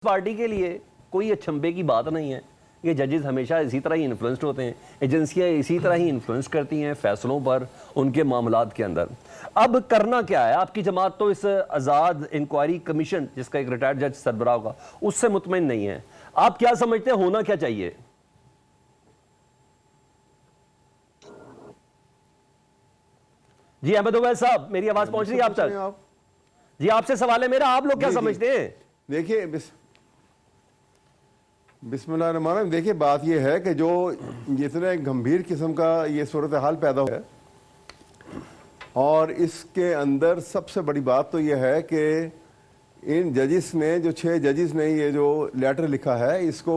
Party के लिए कोई अचंभे की बात नहीं है। ये जजेस हमेशा इसी तरह ही इन्फ्लुएंस्ड होते हैं, एजेंसियां इसी तरह ही इन्फ्लुएंस करती हैं फैसलों पर, उनके मामलात के अंदर। अब करना क्या है? आपकी जमात तो इस आज़ाद इंक्वायरी कमीशन, जिसका एक रिटायर्ड जज सरबराह होगा, उससे मुतमईन नहीं है। आप क्या समझते हैं होना क्या चाहिए? जी अहमद उवैस साहब, मेरी आवाज पहुंच रही है आप तक? जी आपसे सवाल है मेरा, आप लोग क्या समझते हैं? देखिए बिस्मिल्लाहिर्रहमानिर्रहीम। देखिए बात यह है कि जो जितने गंभीर किस्म का ये सूरत हाल पैदा हुआ है, और इसके अंदर सबसे बड़ी बात तो यह है कि इन जजिस ने, जो 6 जजिस ने ये जो लेटर लिखा है, इसको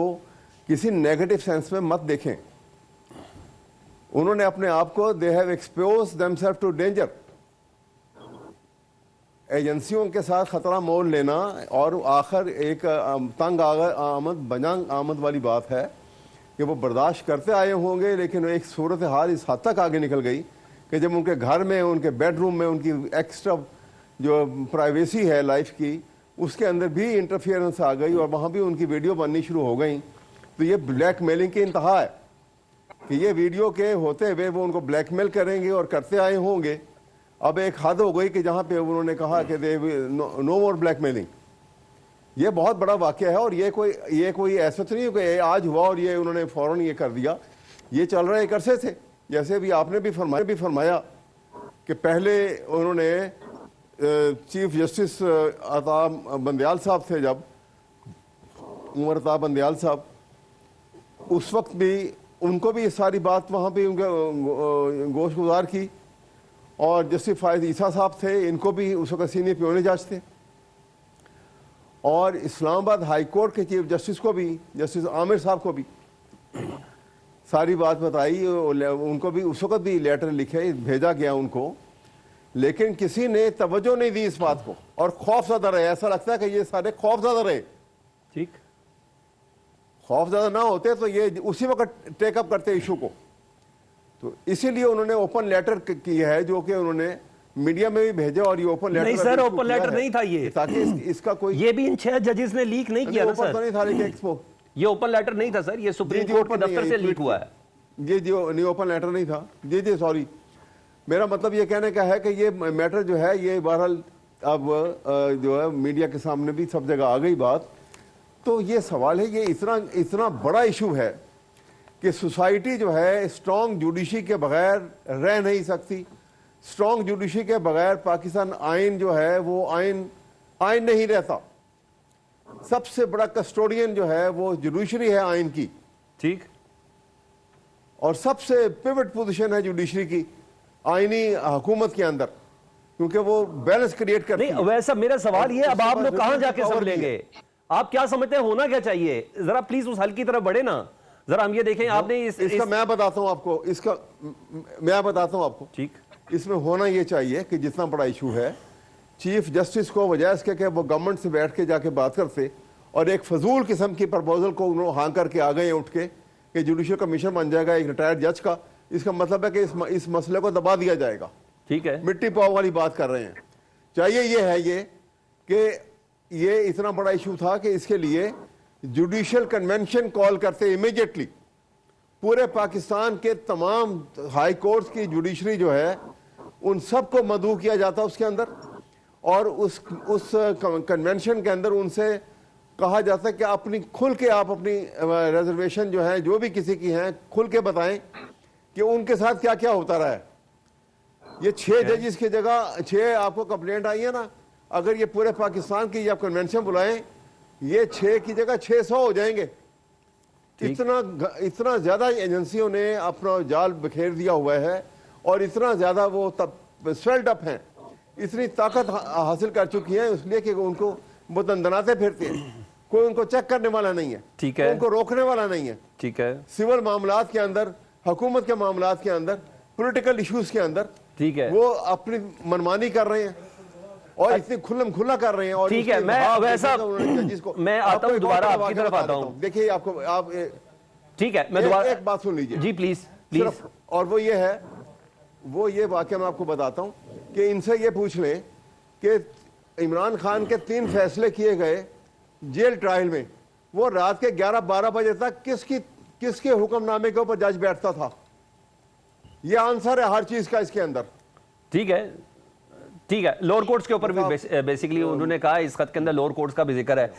किसी नेगेटिव सेंस में मत देखें। उन्होंने अपने आप को, they have expose themselves to danger. एजेंसियों के साथ खतरा मोल लेना, और आखिर एक तंग आमद बजंग आमद वाली बात है कि वो बर्दाश्त करते आए होंगे, लेकिन एक सूरत हाल इस हद तक आगे निकल गई कि जब उनके घर में, उनके बेडरूम में उनकी एक्स्ट्रा जो प्राइवेसी है लाइफ की, उसके अंदर भी इंटरफियरेंस आ गई और वहाँ भी उनकी वीडियो बननी शुरू हो गई। तो ये ब्लैकमेलिंग की इंतहा है कि ये वीडियो के होते हुए वो उनको ब्लैकमेल करेंगे और करते आए होंगे। अब एक हद हो गई कि जहाँ पे उन्होंने कहा कि नो मोर ब्लैकमेलिंग। ये बहुत बड़ा वाक़या है, और ये कोई ऐसा तो नहीं है कि आज हुआ और ये उन्होंने फ़ौरन ये कर दिया। ये चल रहा है एक अरसे से। जैसे भी आपने भी फरमाया कि पहले उन्होंने चीफ जस्टिस अता बंदयाल साहब थे, जब उमर अता बंदयाल साहब, उस वक्त भी उनको भी सारी बात वहाँ पे उनके गोश गुजार की, और जस्टिस फायद ईसा साहब थे, इनको भी उस वक्त सीनियर प्योने जज थे, और इस्लामाबाद हाई कोर्ट के चीफ जस्टिस को भी, जस्टिस आमिर साहब को भी सारी बात बताई। उनको भी उस वक्त भी लेटर लिखे, भेजा गया उनको, लेकिन किसी ने तवज्जो नहीं दी इस बात को, और खौफज़दा रहे। ऐसा लगता है कि ये सारे खौफज़दा रहे। ठीक, खौफज़दा ना होते तो ये उसी वक्त टेकअप करते इशू को। तो इसीलिए उन्होंने ओपन लेटर किया है, जो कि उन्होंने मीडिया में भी भेजा, और ये ओपन लेटर नहीं सर, ओपन लेटर नहीं था ये, ताकि इसका कोई, ये भी इन 6 जजेस ने लीक नहीं किया ना सर। तो नहीं था, लेकिन एक्सपो, ये ओपन लेटर नहीं था सर, ये सुप्रीम कोर्ट के दफ्तर से लीक हुआ है। जी नहीं, ओपन लेटर नहीं था। जी सॉरी, मेरा मतलब ये कहने का है कि ये मैटर जो है, ये बहरहाल अब जो है मीडिया के सामने भी सब जगह आ गई बात। तो ये सवाल है, ये इतना बड़ा इशू है कि सोसाइटी जो है स्ट्रॉन्ग जुडिशरी के बगैर रह नहीं सकती। स्ट्रॉन्ग जुडिशरी के बगैर पाकिस्तान आइन जो है वो आइन नहीं रहता। सबसे बड़ा कस्टोडियन जो है वो जुडिशरी है आइन की। ठीक, और सबसे पिवट पोजीशन है जुडिशरी की आइनी हुकूमत के अंदर, क्योंकि वो बैलेंस क्रिएट करती है। वैसा मेरा सवाल ये, अब आप लोग कहां जाके सब लेंगे? आप क्या समझते हैं होना क्या चाहिए? जरा प्लीज उस हल की तरफ बढ़े ना। जरा हम ये देखें, आपने इसका मैं बताता हूं आपको, मैं बताता हूं आपको। ठीक, इसमें होना ये चाहिए कि जितना बड़ा इशू है, चीफ जस्टिस को बजाय इसके कि वो गवर्नमेंट से बैठ के जाके बात करते और एक फजूल किस्म की प्रपोजल को उन्होंने हाँ करके आ गए उठ के कि जुडिशल कमीशन बन जाएगा एक रिटायर्ड जज का, इसका मतलब है कि इस मसले को दबा दिया जाएगा। ठीक है, मिट्टी पाव वाली बात कर रहे हैं। चाहिए ये है कि ये इतना बड़ा इशू था कि इसके लिए जुडिशल कन्वेंशन कॉल करते इमीडिएटली। पूरे पाकिस्तान के तमाम हाई कोर्ट्स की जुडिशरी जो है उन सबको मदऊ किया जाता उसके अंदर, और उस कन्वेंशन के अंदर उनसे कहा जाता है कि आप अपनी रिजर्वेशन जो है, जो भी किसी की हैं, खुल के बताएं कि उनके साथ क्या क्या होता रहा है। ये 6 जजेस की जगह 6 आपको कंप्लेंट आई है ना, अगर ये पूरे पाकिस्तान की आप कन्वेंशन बुलाएं, ये 6 की जगह 600 हो जाएंगे। इतना ज्यादा एजेंसियों ने अपना जाल बिखेर दिया हुआ है, और इतना ज्यादा वो तब स्वेल्ड अप हैं, इतनी ताकत हासिल कर चुकी है, इसलिए कि उनको वो दंदनाते फिरते हैं। कोई उनको चेक करने वाला नहीं है, ठीक है, उनको रोकने वाला नहीं है। ठीक है, सिविल मामलात के अंदर, हुकूमत के मामलात के अंदर, पॉलिटिकल इश्यूज के अंदर, ठीक है, वो अपनी मनमानी कर रहे हैं और इतनी खुल्लम खुल्ला कर रहे हैं। और ठीक है, मैं आता हूं, दोबारा आपकी तरफ आता हूं। देखिए आप ठीक है, मैं दोबारा एक बात सुन लीजिए जी प्लीज प्लीज। और वो ये वाकया मैं आपको बताता हूं कि इनसे ये पूछ लें कि इमरान खान के 3 फैसले किए गए जेल ट्रायल में वो रात के 11-12 बजे तक किसके हुक्मनामे के ऊपर जज बैठता था? ये आंसर है हर चीज का इसके अंदर। ठीक है, ठीक है। लोअर कोर्ट्स के ऊपर भी बेसिकली उन्होंने कहा, इस खत के अंदर लोअर कोर्ट्स का भी जिक्र है।